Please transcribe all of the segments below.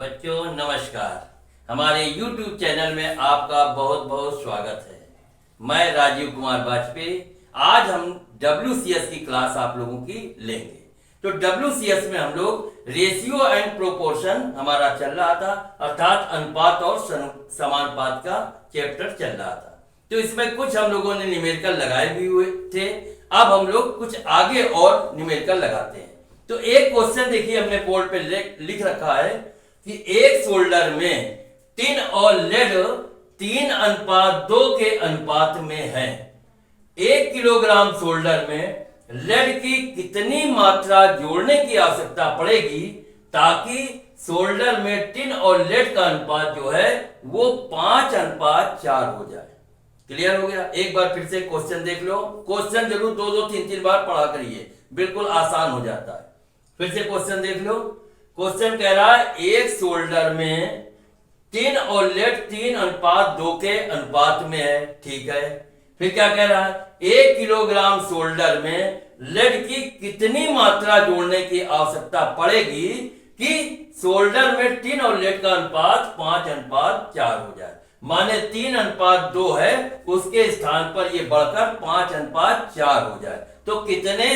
बच्चों नमस्कार। हमारे YouTube चैनल में आपका बहुत बहुत स्वागत है। मैं राजीव कुमार वाजपेयी। आज हम WCS की क्लास आप लोगों की लेंगे। तो WCS में हम लोग रेशियो एंड प्रोपोर्शन हमारा चल रहा था, अर्थात अनुपात और समानुपात का चैप्टर चल रहा था। तो इसमें कुछ हम लोगों ने न्यूमेरिकल लगाए भी हुए थे। अब हम लोग कुछ आगे और न्यूमेरिकल लगाते हैं। तो एक क्वेश्चन देखिए, हमने बोर्ड पे लिख रखा है कि एक सोल्डर में टिन और लेड 3:2 के अनुपात में है। 1 किलोग्राम सोल्डर में लेड की कितनी मात्रा जोड़ने की आवश्यकता पड़ेगी ताकि सोल्डर में टिन और लेड का अनुपात जो है वो 5:4 हो जाए। क्लियर हो गया? एक बार फिर से क्वेश्चन देख लो। क्वेश्चन जरूर 2-3 बार पढ़ा करिए, बिल्कुल आसान हो जाता है। फिर से क्वेश्चन देख लो। क्वेश्चन कह रहा है एक सोल्डर में टिन और लेड 3:2 के अनुपात में है। ठीक है, फिर क्या कह रहा है? 1 किलोग्राम सोल्डर में लेड की कितनी मात्रा जोड़ने की आवश्यकता पड़ेगी कि सोल्डर में टिन और लेड का अनुपात 5:4 हो जाए। माने 3:2 है, उसके स्थान पर ये बढ़कर 5:4 हो जाए। तो कितने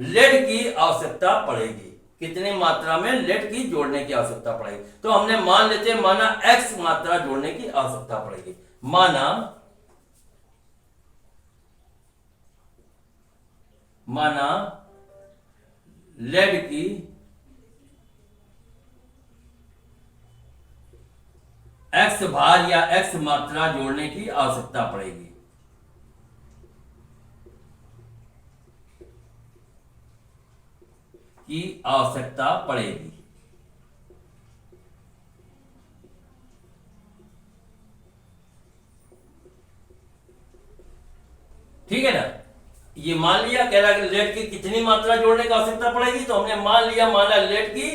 लेड की आवश्यकता पड़ेगी, कितने मात्रा में लेड की जोड़ने की आवश्यकता पड़ेगी? तो हमने मान लेते हैं, माना x मात्रा जोड़ने की आवश्यकता पड़ेगी। माना लेड की x भार या x मात्रा जोड़ने की आवश्यकता पड़ेगी। ठीक है ना? ये मान लिया, कह रहा है कि लेड की कितनी मात्रा जोड़ने की आवश्यकता पड़ेगी, तो हमने मान लिया, माना लेड की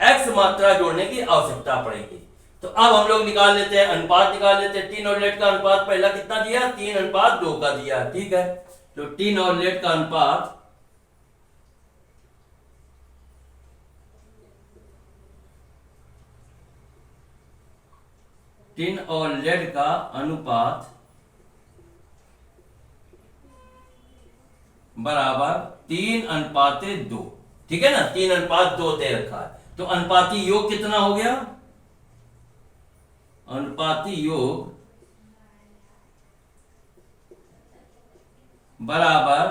x मात्रा जोड़ने की आवश्यकता पड़ेगी। तो अब हम लोग निकाल लेते हैं, अनुपात निकाल लेते हैं। टिन और लेड का अनुपात पहला कितना दिया? 3:2 का दिया। ठीक है, तो टिन और लेड का अनुपात बराबर 3:2। ठीक है ना? 3:2 दे रखा है। तो अनुपाती योग कितना हो गया? अनुपाती योग बराबर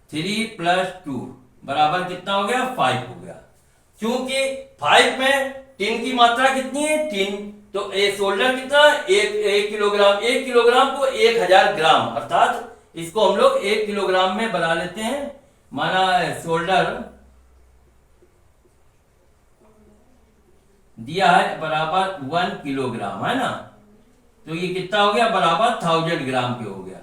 3 + 2 बराबर कितना हो गया? 5 हो गया। क्योंकि 5 में टिन की मात्रा कितनी है? टिन, तो एक सोल्डर कितना? 1 किलोग्राम। 1 किलोग्राम को 1000 ग्राम, अर्थात इसको हम लोग 1 किलोग्राम में बना लेते हैं। माना सोल्डर दिया है बराबर 1 किलोग्राम, है ना? तो ये कितना हो गया? बराबर 1000 ग्राम के हो गया।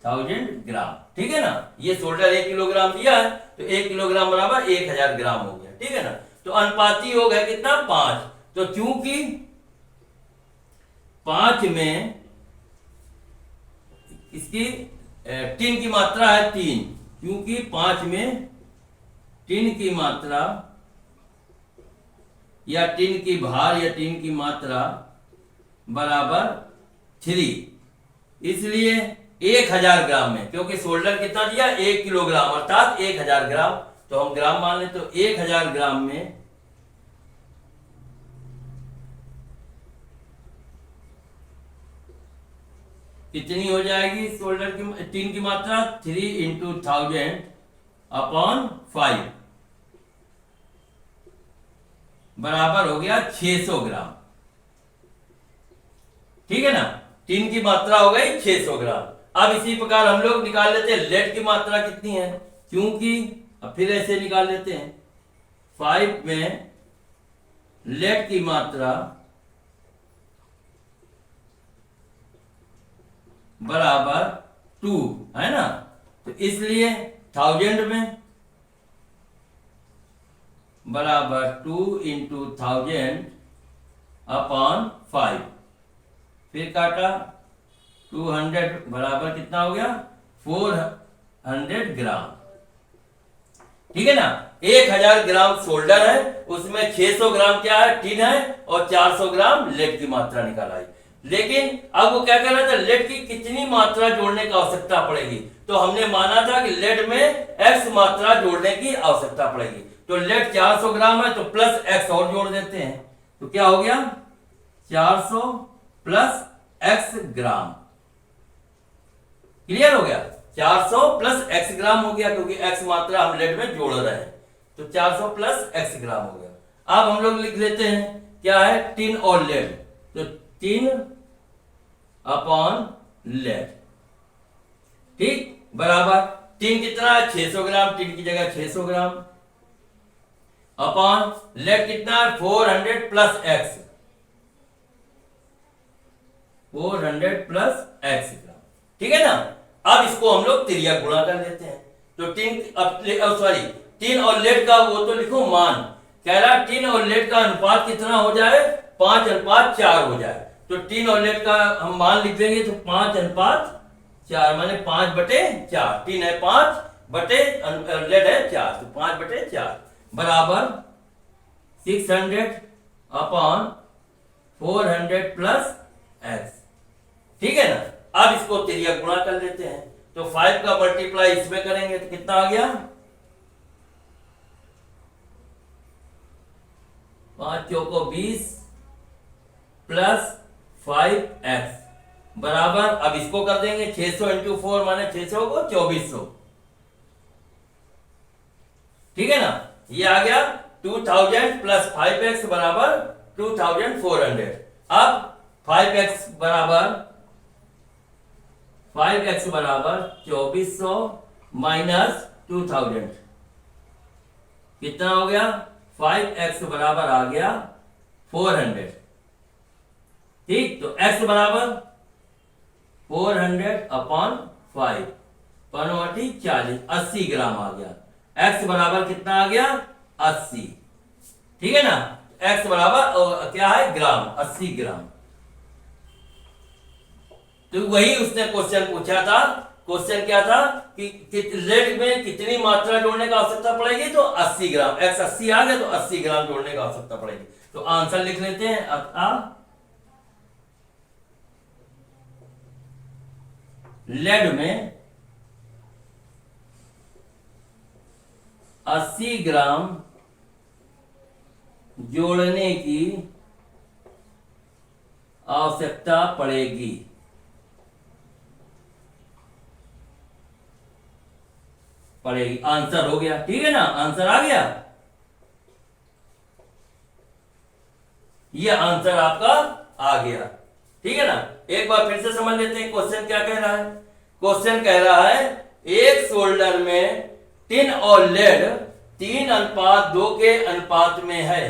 1000 ग्राम। ठीक है ना? ये सोल्डर 1 किलोग्राम दिया है, तो 1 किलोग्राम बराबर 1000 ग्राम हो गया। ठीक है ना? तो अनुपाती योग है कितना? 5। तो चूंकि 5 में इसकी टिन की मात्रा है 3, क्योंकि 5 में टिन की मात्रा या टिन की भार या टिन की मात्रा बराबर 3, इसलिए 1000 ग्राम में, क्योंकि सोल्डर कितना दिया? 1 किलोग्राम, अर्थात 1000 ग्राम। तो हम ग्राम मान लें, तो 1000 ग्राम में कितनी हो जाएगी सोल्डर की टिन की मात्रा? 3 × 1000/5 बराबर हो गया 600 ग्राम। ठीक है ना? टिन की मात्रा हो गई 600 ग्राम। अब इसी प्रकार हम लोग निकाल लेते हैं लेड की मात्रा कितनी है, क्योंकि अब फिर ऐसे निकाल लेते हैं। 5 में लेड की मात्रा बराबर 2, है ना? तो इसलिए 1000 में बराबर 2 × 1000/5, फिर काटा 200 बराबर कितना हो गया? 400 ग्राम। ठीक है ना? 1000 ग्राम सोल्डर है, उसमें 600 ग्राम क्या है, टिन है, और 400 ग्राम लेड की मात्रा निकाल आई। लेकिन अब वो क्या कर रहा था, लेड की कितनी मात्रा जोड़ने की आवश्यकता पड़ेगी। तो हमने माना था कि लेड में x मात्रा जोड़ने की आवश्यकता पड़ेगी। तो लेड 400 ग्राम है तो प्लस x और जोड़ देते हैं, तो क्या हो गया 400 प्लस x ग्राम। क्लियर हो गया, 400 प्लस x ग्राम हो गया, क्योंकि x मात्रा हम लेड में जोड़ रहे हैं। तो 400 प्लस x ग्राम हो गया। अब हम लोग लिख लेते हैं क्या है, टिन और लेड। तो टिन अपॉन लेड, ठीक, बराबर टिन कितना है 600 ग्राम, टिन की जगह 600 ग्राम, अपॉन लेड कितना है 400 प्लस x, 400 प्लस x ग्राम, ठीक है ना। अब इसको हम लोग तिर्यक गुणा कर लेते हैं। तो टिन और लेड का वो तो लिखो मान, कह रहा टिन और लेड का अनुपात कितना हो जाए, 5:4 हो जाए। तो टिन और लेड का हम मान लिख देंगे, तो 5:4 माने 5/4, टिन है 5 बटे लेड है 4, तो 5/4 बराबर 600 अपॉन 400 प्लस x, ठीक है ना। अब इसको तिर्यक गुणा कर लेते हैं। तो 5 का मल्टीप्लाई इसमें करेंगे तो कितना आ गया, 5 चौको 20 प्लस 5x बराबर, अब इसको कर देंगे 600 इंटू 4 माने 600 को 2400, ठीक है ना। ये आ गया 2000 प्लस 5x बराबर 2400। अब 5x बराबर 2400 माइनस 2000 कितना हो गया, 5x बराबर आ गया 400, ठीक। तो x बराबर 400 अपॉन 5, 40 80 ग्राम आ गया। x बराबर कितना आ गया 80, ठीक है ना। x बराबर क्या है ग्राम, 80 ग्राम। तो वही उसने क्वेश्चन पूछा था। क्वेश्चन क्या था कि लेड में कितनी मात्रा जोड़ने की आवश्यकता पड़ेगी, तो 80 ग्राम। x 80 आ गया तो 80 ग्राम जोड़ने की आवश्यकता पड़ेगी। तो आंसर लिख लेते हैं, अतः लेड में 80 ग्राम जोड़ने की आवश्यकता पड़ेगी। आंसर हो गया, ठीक है ना, आंसर आ गया। ये आंसर आपका आ गया, ठीक है ना। एक बार फिर से समझ लेते हैं क्वेश्चन क्या कह रहा है। क्वेश्चन कह रहा है एक सोल्डर में टिन और लेड 3:2 के अनुपात में है।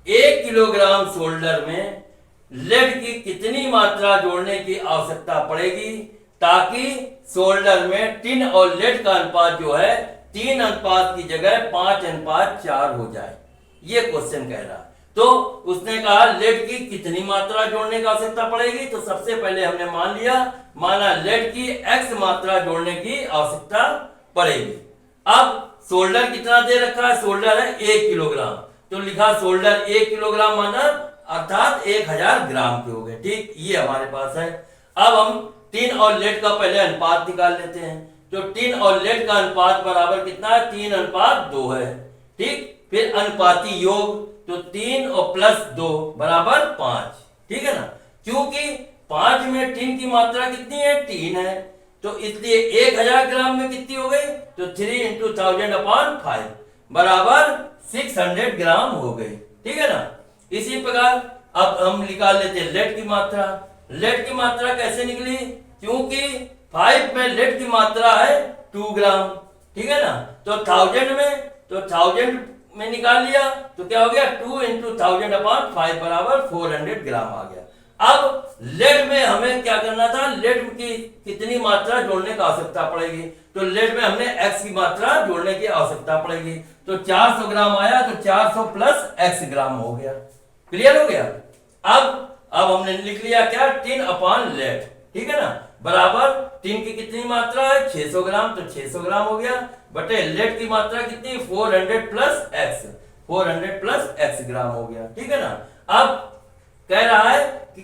1 किलोग्राम सोल्डर में लेड की कितनी मात्रा जोड़ने की आवश्यकता पड़ेगी ताकि सोल्डर में टिन और लेड का अनुपात जो है 3 अनुपात की जगह 5:4 हो जाए। ये क्वेश्चन कह रहा है। तो उसने कहा लेड की कितनी मात्रा जोड़ने की आवश्यकता पड़ेगी। तो सबसे पहले हमने माना लेड की x मात्रा जोड़ने की आवश्यकता पड़ेगी। अब सोल्डर कितना दे रखा है, सोल्डर है 1 किलोग्राम, तो लिखा सोल्डर 1 किलोग्राम माना अर्थात 1000 ग्राम के हो गए, ठीक। ये हमारे पास है। अब हम टिन और लेड का पहले अनुपात निकाल लेते हैं। तो टिन और लेड का अनुपात बराबर कितना है, 3:2 है, ठीक। फिर अनुपाती योग, तो 3 और प्लस 2 बराबर 5, ठीक है ना। क्योंकि 5 में टिन की मात्रा कितनी है, 3 है, तो इसलिए 1000 ग्राम में कितनी हो गई, तो 3 इंटू 1000/5 बराबर 600 ग्राम हो गई, ठीक है ना। इसी प्रकार अब हम निकाल लेते हैं लेड की मात्रा। लेड की मात्रा कैसे निकली, क्योंकि 5 में लेड की मात्रा है 2 ग्राम, ठीक है ना। तो 1000 में निकाल लिया, तो क्या हो गया 2 इंटू 1000/5 बराबर 400 ग्राम आ गया। अब लेड में हमें क्या करना था, लेड की कितनी मात्रा जोड़ने की आवश्यकता पड़ेगी। तो लेड में हमने x की मात्रा जोड़ने की आवश्यकता पड़ेगी। तो 400 ग्राम आया, तो 400 प्लस x ग्राम हो गया। क्लियर हो गया। अब हमने लिख लिया क्या, टिन अपॉन लेड, ठीक है ना। बराबर टिन की कितनी मात्रा है 600 ग्राम, तो 600 ग्राम हो गया, बटे लेड की मात्रा कितनी 400 प्लस एक्स, 400 प्लस एक्स ग्राम हो गया। ठीक है ना। अब कह रहा है कि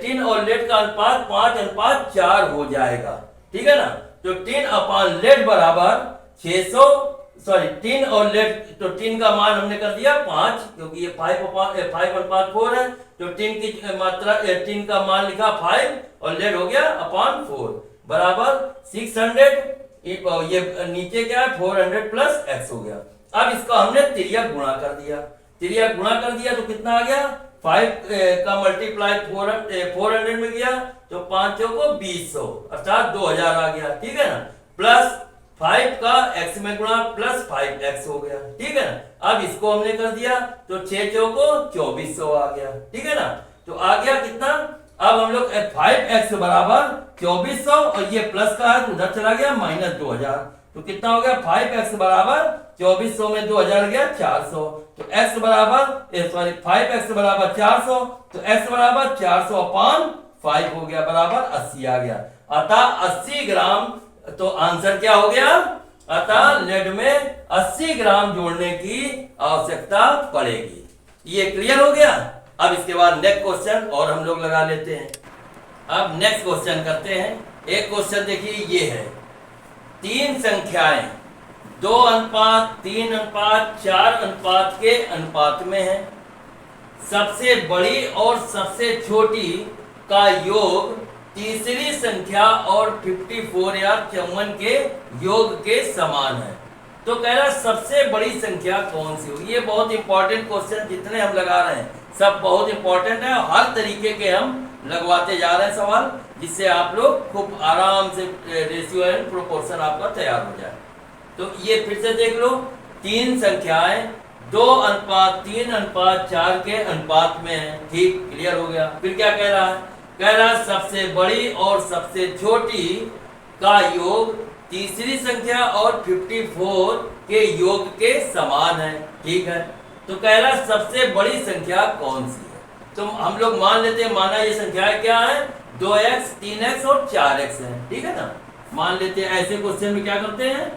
टिन और लेड का अनुपात 5:4 हो जाएगा। ठीक है ना। तो टिन अपान लेड बराबर 600, सॉरी टिन और लेड, तो टिन का मान हमने कर दिया 5, क्योंकि ये 5:4 है, तो टिन की मात्रा, टिन का मान लिखा 5 और लेड हो गया अपान 4 बराबर 600, ये नीचे क्या है 400 प्लस एक्स हो गया। अब इसका हमने तिर्यक गुणा कर दिया, तिर्यक गुणा कर दिया तो कितना आ गया 5 का मल्टीप्लाई 400 में गया, तो 5 को 20 अर्थात 2000 आ गया। ठीक है ना। प्लस 5 का x में गुणा प्लस 5x हो गया। ठीक है ना। अब इसको हमने कर दिया तो 6 को 2400 आ गया। ठीक है ना। तो आ गया कितना, अब हम लोग 5x बराबर 2400 और ये प्लस का है तो उधर चला गया माइनस 2000, तो कितना हो गया 5x बराबर 2400 में 2000 गया 400, तो x बराबर सॉरी 5x बराबर 400, तो x बराबर 400 अपान 5 हो गया बराबर 80 आ गया। अतः 80 ग्राम, तो आंसर क्या हो गया, अतः लेड में 80 ग्राम जोड़ने की आवश्यकता पड़ेगी। ये क्लियर हो गया। अब इसके बाद नेक्स्ट क्वेश्चन और हम लोग लगा लेते हैं। अब नेक्स्ट क्वेश्चन करते हैं। एक क्वेश्चन देखिए, ये है 3 संख्याएं 2:3:4 के अनुपात में है। सबसे बड़ी और सबसे छोटी का योग तीसरी संख्या और 54 या 54 के योग के समान है। तो कह रहा सबसे बड़ी संख्या कौन सी होगी। ये बहुत इंपॉर्टेंट क्वेश्चन, जितने हम लगा रहे हैं सब बहुत इंपॉर्टेंट है, हर तरीके के हम लगवाते जा रहे हैं सवाल, जिससे आप लोग खूब आराम से रेशियो एंड प्रोपोर्शन आपका तैयार हो जाए। तो ये फिर से देख लो, 3 संख्याएं 2:3:4 के अनुपात में है। ठीक, क्लियर हो गया। फिर क्या कह रहा है, कह रहा सबसे बड़ी और सबसे छोटी का योग तीसरी संख्या और 54 के योग के समान है। ठीक है। तो कह रहा सबसे बड़ी संख्या कौन सी है। तो हम लोग मान लेते हैं, माना ये संख्याएं क्या है 2x 3x और 4x है। ठीक है ना। मान लेते हैं, ऐसे क्वेश्चन में क्या करते हैं,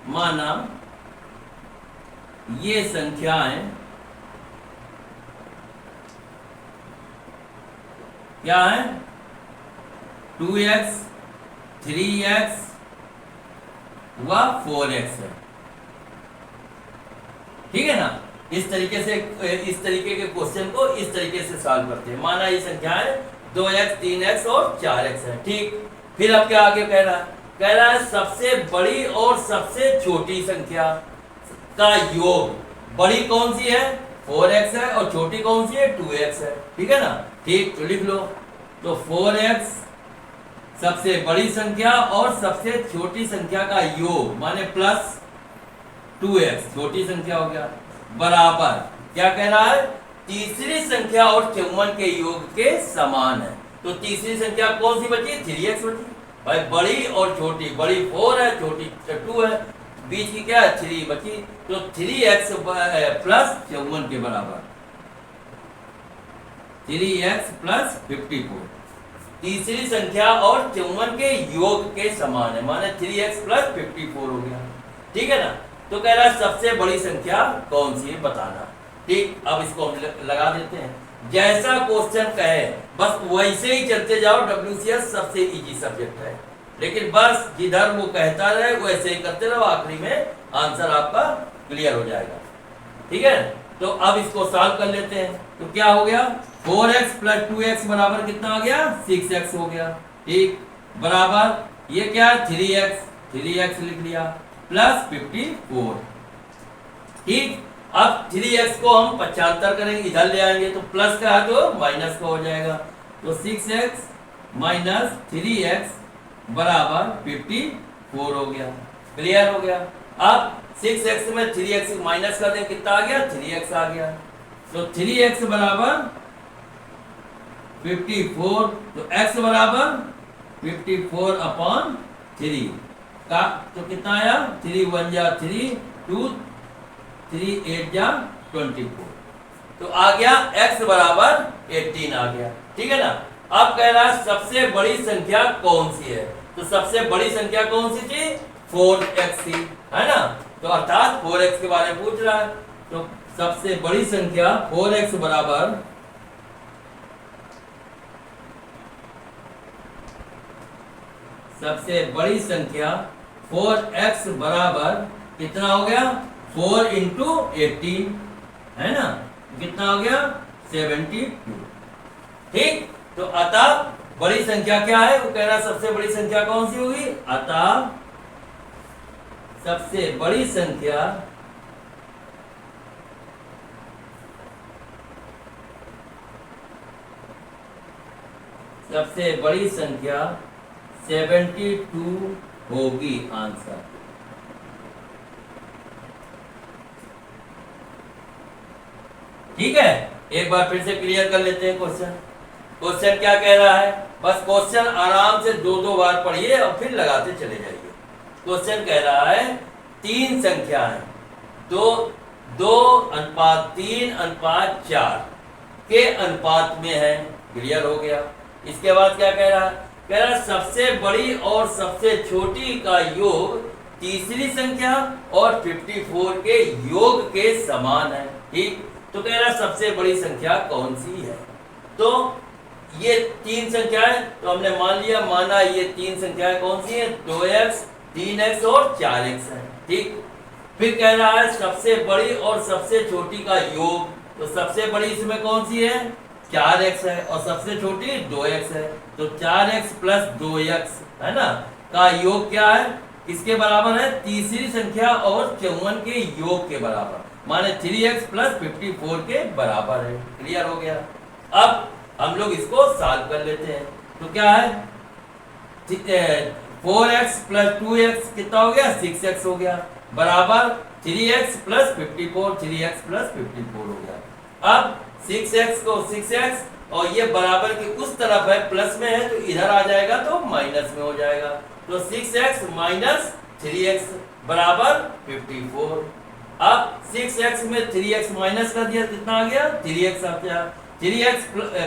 माना ये संख्याएं क्या है 2x 3x व 4x है। ठीक है ना। इस तरीके से, इस तरीके के क्वेश्चन को इस तरीके से सॉल्व करते हैं। माना ये संख्याएं 2x 3x और 4x है। ठीक। फिर अब क्या आगे कह रहा है, कह रहा है सबसे बड़ी और सबसे छोटी संख्या का योग, बड़ी कौन सी है 4x है और छोटी कौन सी है 2x है। ठीक है ना। ठीक, तो लिख लो, तो 4x सबसे बड़ी संख्या और सबसे छोटी संख्या का योग माने प्लस 2x छोटी संख्या हो गया, बराबर क्या कह रहा है तीसरी संख्या और 54 के योग के समान है। तो तीसरी संख्या कौन सी बची 3x बची। भाई बड़ी और छोटी, बड़ी 4 है छोटी 2 है, बीच की क्या है 3 बची, तो 3x प्लस 54 के बराबर 3x प्लस 54 तीसरी संख्या और 54 के योग के समान है, माने 3x प्लस 54 हो गया। ठीक है ना। तो कह रहा है सबसे बड़ी संख्या कौन सी है बताना। ठीक, अब इसको हम लगा देते हैं। जैसा क्वेश्चन कहे बस वैसे ही चलते जाओ। WCS सबसे इजी सब्जेक्ट है, लेकिन बस जिधर वो कहता रहे वैसे ही करते रहो, आखिरी में आंसर आपका क्लियर हो जाएगा। ठीक है। तो अब इसको सॉल्व कर लेते हैं। तो क्या हो गया 4x प्लस 2x बराबर कितना आ गया 6x हो गया। ठीक, बराबर ये क्या 3x लिख लिया प्लस 54। ठीक, अब 3x को हम पक्षांतर करेंगे, इधर ले आएंगे तो प्लस का है तो माइनस का हो जाएगा, तो 6x माइनस 3x बराबर 54 हो गया। क्लियर हो गया। अब 6x में 3x माइनस कर दें, कितना आ गया 3x आ गया, तो 3x बराबर 54, तो x बराबर 54 अपॉन 3 का, तो कितना आया 3 1 जा 3 2 3 8 जा 24, तो आ गया x बराबर 18 आ गया। ठीक है ना। अब कह रहा है सबसे बड़ी संख्या कौन सी है, तो सबसे बड़ी संख्या कौन सी थी, 4x थी, है ना। तो अर्थात 4x के बारे में पूछ रहा है, तो सबसे बड़ी संख्या 4x बराबर सबसे बड़ी संख्या 4x बराबर कितना हो गया, 4 इंटू 18, है ना, कितना हो गया 72। ठीक, तो अतः बड़ी संख्या क्या है, वो कह रहा है सबसे बड़ी संख्या कौन सी होगी, अतः सबसे बड़ी संख्या सबसे बड़ी संख्या 72 होगी आंसर। ठीक है, एक बार फिर से क्लियर कर लेते हैं क्वेश्चन। क्वेश्चन क्या कह रहा है, बस क्वेश्चन आराम से दो बार पढ़िए और फिर लगाते चले जाइए। क्वेश्चन कह रहा है तीन संख्या है, तो 2:3:4 के अनुपात में है, क्लियर हो गया। इसके बाद क्या कह रहा है, कह रहा है सबसे बड़ी और सबसे छोटी का योग तीसरी संख्या और 54 के योग के समान है। ठीक, तो कह रहा है सबसे बड़ी संख्या कौन सी है, तो ये तीन संख्याएं, तो हमने माना ये तीन संख्याएं कौन सी है, 2x 3x और 4x है। ठीक, फिर कह रहा है सबसे बड़ी और सबसे छोटी का योग, तो सबसे बड़ी इसमें कौन सी है, 4x है, और सबसे छोटी 2x है, तो 4x प्लस 2x, है ना, का योग क्या है, किसके बराबर है, तीसरी संख्या और 54 के योग के बराबर, माने 3x प्लस 54 के बराबर है। क्लियर हो गया। अब हम लोग इसको सॉल्व कर लेते हैं, तो क्या है, 4x प्लस 2x कितना हो गया, 6x हो गया, बराबर 3x प्लस 54, 3x प्लस 54 हो गया। अब 6x को 6x और ये बराबर की उस तरफ है, प्लस में है, तो इधर आ जाएगा तो माइनस में हो जाएगा, तो 6x माइनस 3x बराबर 54। अब 6x में 3x माइनस कर दिया, कितना आ गया, 3x आ गया, 3x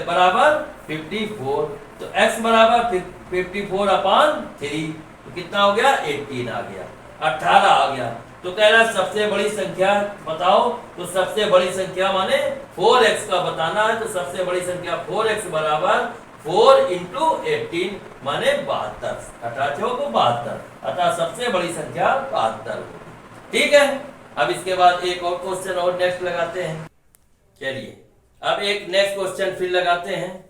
बराबर 54, तो x बराबर 54/3, तो कितना हो गया, 18 आ गया, 18 आ गया। तो कह रहा है सबसे बड़ी संख्या बताओ, तो सबसे बड़ी संख्या माने 4x का बताना है, तो सबसे बड़ी संख्या 4x बराबर 4 इंटू 18 माने 72, 18 को 72, अतः सबसे बड़ी संख्या 72 होगी। ठीक है, अब इसके बाद एक और क्वेश्चन और नेक्स्ट लगाते हैं। चलिए अब एक नेक्स्ट क्वेश्चन फिर लगाते हैं।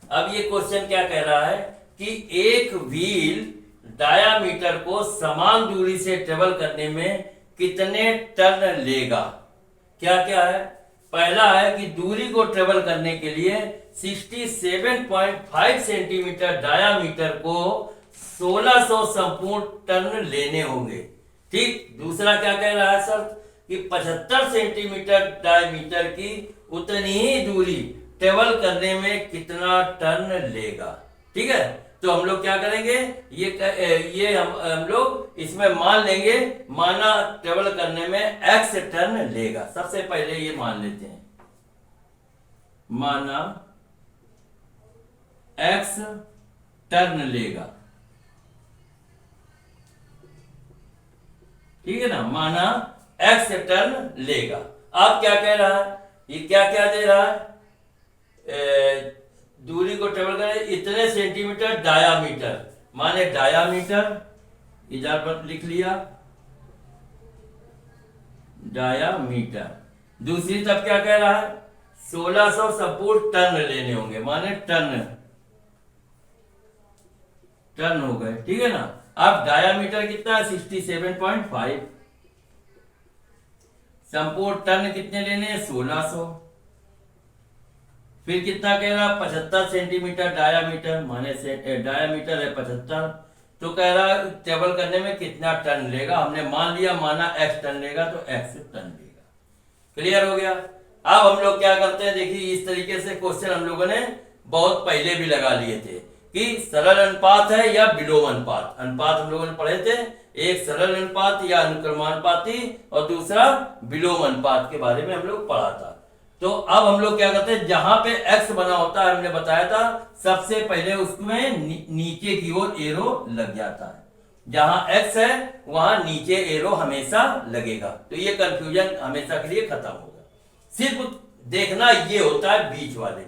अब ये क्वेश्चन क्या कह रहा है कि एक व्हील डायामीटर को समान दूरी से ट्रेवल करने में कितने टर्न लेगा। क्या क्या है, पहला है कि दूरी को ट्रेवल करने के लिए 67.5 सेंटीमीटर डायामीटर को 1600 संपूर्ण टर्न लेने होंगे। ठीक, दूसरा क्या कह रहा है सर कि 75 सेंटीमीटर डायमीटर की उतनी ही दूरी ट्रेवल करने में कितना टर्न लेगा। ठीक है, तो हम लोग क्या करेंगे, ये हम लोग इसमें मान लेंगे, माना ट्रेवल करने में x टर्न लेगा। सबसे पहले ये मान लेते हैं, माना x टर्न लेगा। ठीक है ना, माना x टर्न लेगा। अब क्या कह रहा है, ये क्या क्या दे रहा है, दूरी को ट्रेवल करें इतने सेंटीमीटर डायामीटर, माने डायामीटर इधर पर लिख लिया, डायामीटर। दूसरी तरफ क्या कह रहा है, 1600 संपूर्ण टर्न लेने होंगे, माने टर्न हो गए। ठीक है ना, अब डायामीटर कितना है, 67.5, संपूर्ण टर्न कितने लेने हैं, 1600, फिर कितना कह रहा, 75 सेंटीमीटर डायामीटर, माने डायामीटर है 75, तो कह रहा ट्रेवल करने में कितना टर्न लेगा। हमने मान लिया, माना x टर्न लेगा तो x टर्न लेगा। क्लियर हो गया। अब हम लोग क्या करते हैं, देखिए इस तरीके से क्वेश्चन हम लोगों ने बहुत पहले भी लगा लिए थे कि सरल अनुपात है या विलोम अनुपात। अनुपात हम लोगों ने पढ़े थे, एक सरल अनुपात या अनुक्रमानुपाती और दूसरा विलोम अनुपात के बारे में हम लोग पढ़ा था। तो अब हम लोग क्या करते हैं, जहां पे एक्स बना होता है, हमने बताया था सबसे पहले उसमें नीचे की ओर एरो लग जाता है। जहां एक्स है वहां नीचे एरो हमेशा लगेगा। तो ये कंफ्यूजन हमेशा के लिए खत्म होगा। सिर्फ देखना ये होता है बीच वाले में।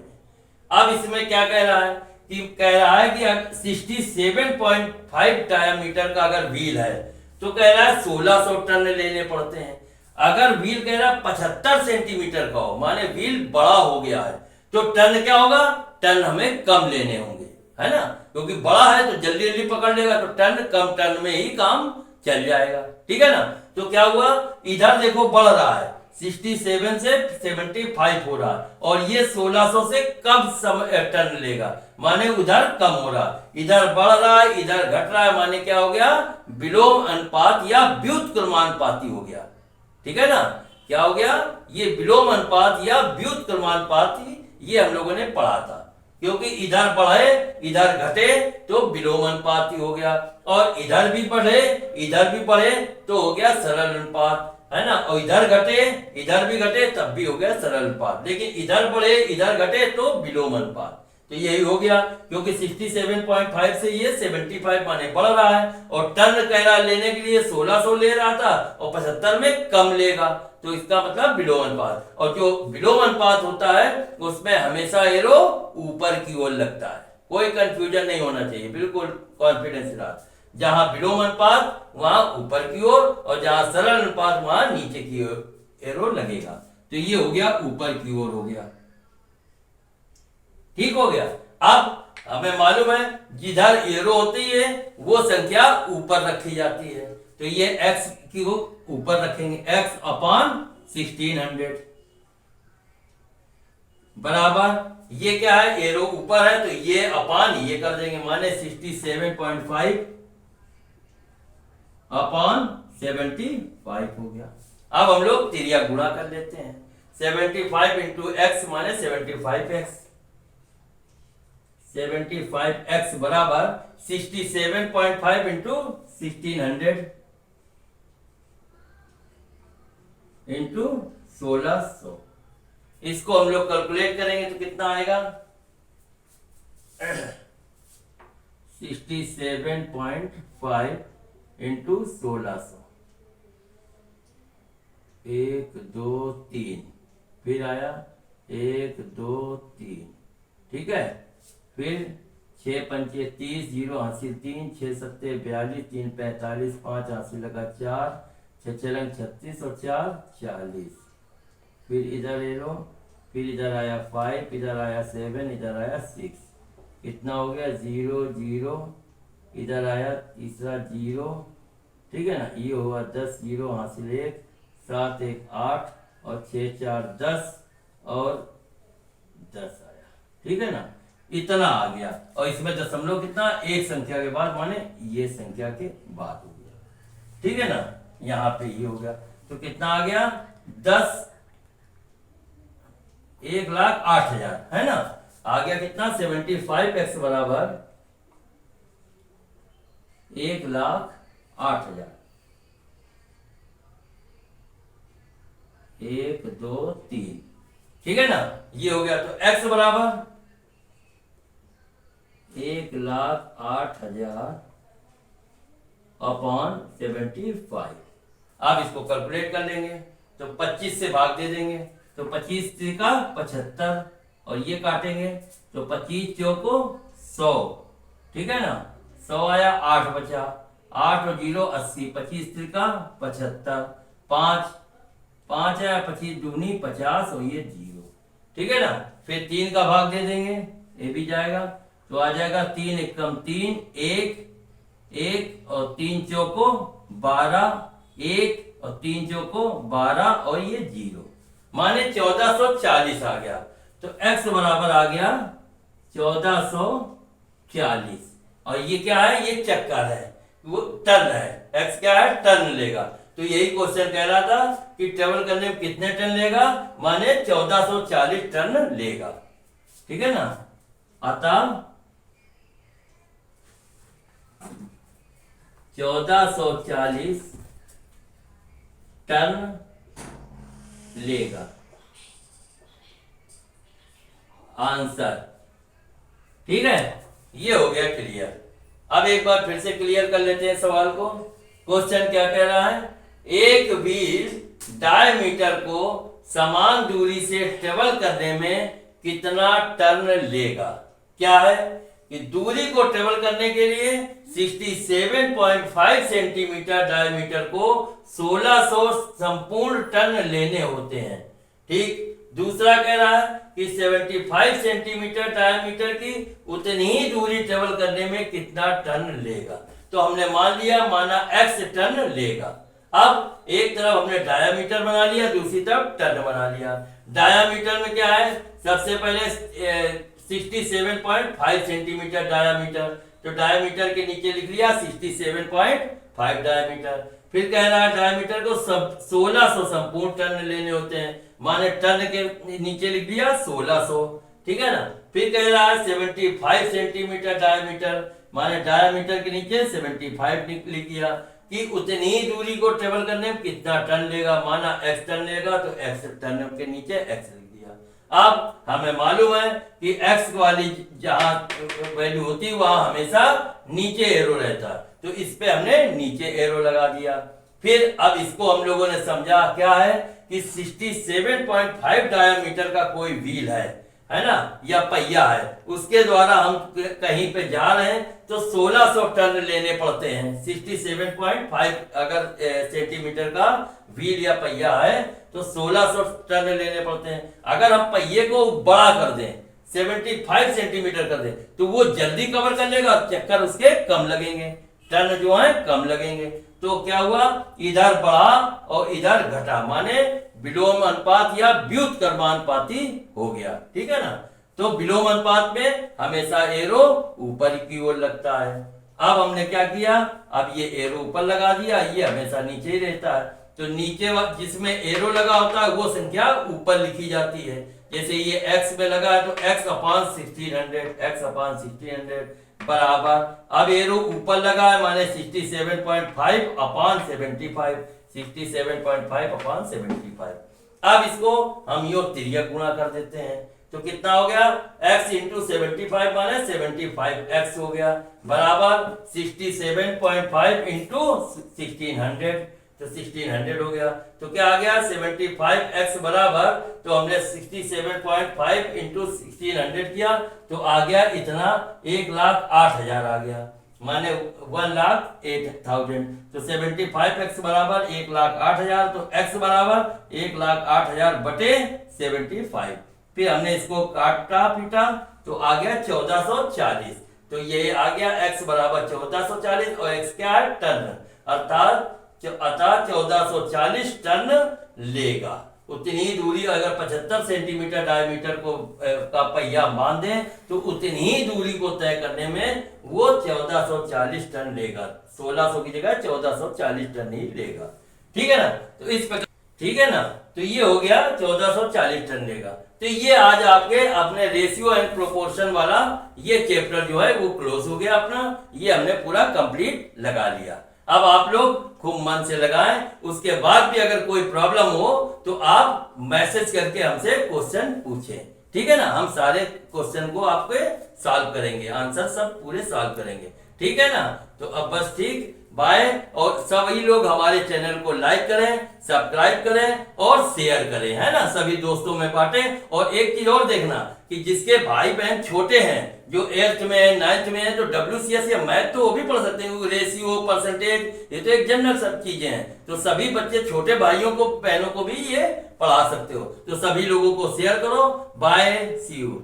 अब इसमें क्या कह रहा है कि कह रहा है कि 67.5 डायामीटर का अगर व्हील है तो कह रहा है 1600 टन लेने पड़ते हैं। अगर व्हील कह रहा है 75 सेंटीमीटर का हो, माने व्हील बड़ा हो गया है, तो टन क्या होगा, टन हमें कम लेने होंगे, है ना, क्योंकि बड़ा है तो जल्दी जल्दी पकड़ लेगा, तो टन कम टन में ही काम चल जाएगा। ठीक है ना। तो क्या हुआ, इधर देखो बढ़ रहा है, 67 से 75 हो रहा है, और ये 1600 से कम टन लेगा, माने उधर कम हो रहा है, इधर बढ़ रहा है इधर घट रहा है, माने क्या हो गया, विलोम अनुपात या व्युत्क्रमानुपाती हो गया। ठीक है ना। क्या हो गया, ये विलोम अनुपात या व्युत्क्रमानुपाती, ये हम लोगों ने पढ़ा था। क्योंकि इधर बढ़े इधर घटे तो विलोम अनुपाती हो गया, और इधर भी बढ़े इधर भी बढ़े तो हो गया सरल अनुपात, है ना, और इधर घटे इधर भी घटे तब भी हो गया सरल अनुपात, लेकिन इधर बढ़े इधर घटे तो विलोम अनुपात। तो यही हो गया, क्योंकि 67.5 से ये 75 माने बढ़ रहा है, और टन कह रहा लेने के लिए 1600 ले रहा था और 75 में कम लेगा, तो इसका मतलब विलोम अनुपात। और जो विलोम अनुपात होता है उसमें हमेशा एरो ऊपर की ओर लगता है, कोई कंफ्यूजन नहीं होना चाहिए, बिल्कुल कॉन्फिडेंस के साथ। जहां विलोम अनुपात वहां ऊपर की ओर, और जहां सरल अनुपात वहां नीचे की ओर एरो लगेगा। तो ये हो गया ऊपर की ओर हो गया। ठीक हो गया। अब हमें मालूम है जिधर एरो होती है वो संख्या ऊपर रखी जाती है, तो ये x की वो ऊपर रखेंगे, x अपॉन 1600 बराबर, ये क्या है, एरो ऊपर है तो ये अपान ये कर देंगे, माने 67.5 अपॉन 75 हो गया। अब हम लोग तिरिया गुणा कर लेते हैं, 75 इंटू एक्स माने 75x, 75x बराबर 67.5 इंटू 1600 इंटू 1600। इसको हम लोग कैलकुलेट करेंगे तो कितना आएगा, 67.5 इंटू 1600, 1 2 3, फिर आया 1 2 3, ठीक है, फिर 6 पंचे 30, 0 हासिल 3, 6 सत्ते 42, 3 45, 5 हासिल लगा 4, 6 चलंग 36 और 4 40, फिर इधर एरो, फिर इधर आया 5, इधर आया 7, इधर आया 6, कितना हो गया 0 0, इधर आया तीसरा 0, ठीक है ना, ये हुआ 10, 0 हासिल 1, 7 1 8 और 6 4 10 और 10 आया, ठीक है ना, इतना आ गया। और इसमें दशमलव कितना, एक संख्या के बाद माने ये संख्या के बाद हो गया, ठीक है ना, यहां पे ये हो गया, तो कितना आ गया 10 1,08,000, है ना, आ गया कितना 75x बराबर 1,08,000, 1 2 3, ठीक है ना, ये हो गया। तो x बराबर 1,08,000 अपॉन 75। अब इसको कैलकुलेट कर लेंगे तो 25 से भाग दे देंगे, तो 25 का 75, और ये काटेंगे तो 25 चौको 100, ठीक है ना, 100 आया 8 बचा, 8 और 0 80, 25 का 75, 5 आया, 25 दूनी 50 और ये 0, ठीक है ना, फिर 3 का भाग दे देंगे, ये भी जाएगा, तो आ जाएगा 3 एकम 3, 1 और 3 चौको 12, 1 और 3 चौको 12 और ये 0, माने 1440 आ गया। तो x बराबर आ गया 1440, और ये क्या है, ये चक्कर है, वो टन है, x क्या है, टन लेगा। तो यही क्वेश्चन कह रहा था कि ट्रेवल करने में कितने टन लेगा, माने 1440 टन लेगा, ठीक है ना, अतः 1440 टन लेगा। आंसर। ठीक है, ये हो गया क्लियर। अब एक बार फिर से क्लियर कर लेते हैं सवाल को। क्वेश्चन क्या कह रहा है, एक व्हील डायमीटर को समान दूरी से ट्रेवल करने में कितना टर्न लेगा। क्या है कि दूरी को ट्रेवल करने के लिए 67.5 सेंटीमीटर डायमीटर को 1600 संपूर्ण टर्न लेने होते हैं। ठीक, दूसरा कह रहा है कि 75 सेंटीमीटर डायमीटर की उतनी ही दूरी ट्रेवल करने में कितना टर्न लेगा। तो हमने मान लिया, माना x टर्न लेगा। अब एक तरफ हमने डायामीटर बना लिया, दूसरी तरफ टर्न बना लिया। डायामीटर में क्या है, सबसे पहले 67.5 सेंटीमीटर डायामीटर, तो डायामीटर के नीचे लिख लिया 67.5 डायामीटर। फिर कह रहा है डायामीटर को 1600 संपूर्ण टर्न लेने होते हैं, माने टर्न के नीचे लिख दिया 1600। ठीक है ना। फिर कह रहा है 75 सेंटीमीटर डायमीटर, माने डायमीटर के नीचे 75 लिख दिया कि उतनी ही दूरी को ट्रेवल करने में कितना टर्न लेगा, माना x टर्न लेगा तो x टर्न के नीचे x लिख दिया। अब हमें मालूम है कि x वाली जहां वैल्यू होती है वहां हमेशा नीचे एरो रहता, तो इस पे हमने नीचे एरो लगा दिया। फिर अब इसको हम लोगों ने समझा क्या है कि 67.5 डायमीटर का कोई व्हील है ना, या पहिया है, उसके द्वारा हम कहीं पे जा रहे हैं तो 1600 टन लेने पड़ते हैं। 67.5 अगर सेंटीमीटर का व्हील या पहिया है तो 1600 टन लेने पड़ते हैं। अगर हम पहिए को बड़ा कर दें, 75 सेंटीमीटर कर दें, तो वो जल्दी कवर कर लेगा, चक्कर उसके कम लगेंगे, टन जो है कम लगेंगे। तो क्या हुआ, इधर बढ़ा और इधर घटा, माने विलोम अनुपात या व्युत्क्रमानुपाती हो गया। ठीक है ना। तो विलोम अनुपात में हमेशा एरो ऊपर की ओर लगता है। अब हमने क्या किया, अब ये एरो ऊपर लगा दिया, ये हमेशा नीचे ही रहता है, तो नीचे जिसमें एरो लगा होता है वो संख्या ऊपर लिखी जाती है। जैसे ये x में लगा है तो x अपान 1600 बराबर, अब एरो ऊपर लगा है माने 67.5 अपान 75, 67.5 अपान 75। अब इसको हम यो तिर्यक गुणा कर देते हैं, तो कितना हो गया, x इंटू 75 माने 75x हो गया, बराबर 67.5 इंटू 1600, तो 1600 हो गया। तो क्या आ गया, 75x बराबर, तो हमने 67.5 इंटू 1600 किया तो आ गया इतना 1,08,000 आ गया, माने 1,08,000। तो 75x बराबर 1,08,000, तो x बराबर 1,08,000 बटे 75। फिर हमने इसको काटा पीटा तो आ गया 1440। तो ये आ गया x बराबर 1440 और x क्या है, टन, अर्थात 1440 टन लेगा। उतनी दूरी अगर 75 सेंटीमीटर डायमीटर को का पहिया मान दें तो उतनी ही दूरी को तय करने में वो 1440 टन लेगा, 1600 की जगह 1440 टन ही लेगा। ठीक है ना। तो इस प्रकार, ठीक है ना, तो ये हो गया 1440 टन लेगा। तो ये आज आपके अपने रेशियो एंड प्रोपोर्शन वाला ये चैप्टर जो है वो क्लोज हो गया अपना, ये हमने पूरा कंप्लीट लगा लिया। अब आप लोग खूब मन से लगाएं, उसके बाद भी अगर कोई प्रॉब्लम हो तो आप मैसेज करके हमसे क्वेश्चन पूछें। ठीक है ना, हम सारे क्वेश्चन को आपके सॉल्व करेंगे, आंसर सब पूरे सॉल्व करेंगे। ठीक है ना। तो अब बस ठीक, बाय। और सभी लोग हमारे चैनल को लाइक करें, सब्सक्राइब करें और शेयर करें, है ना, सभी दोस्तों में बांटें। और एक चीज और देखना कि जिसके भाई बहन छोटे हैं, जो 8th में है, 9th में है, तो WCS या मैथ तो वो भी पढ़ सकते हैं, रेशियो, परसेंटेज, ये तो एक जनरल सब चीजें हैं। तो सभी बच्चे, छोटे भाइयों को, बहनों को भी ये पढ़ा सकते हो। तो सभी लोगों को शेयर करो। Bye, see you.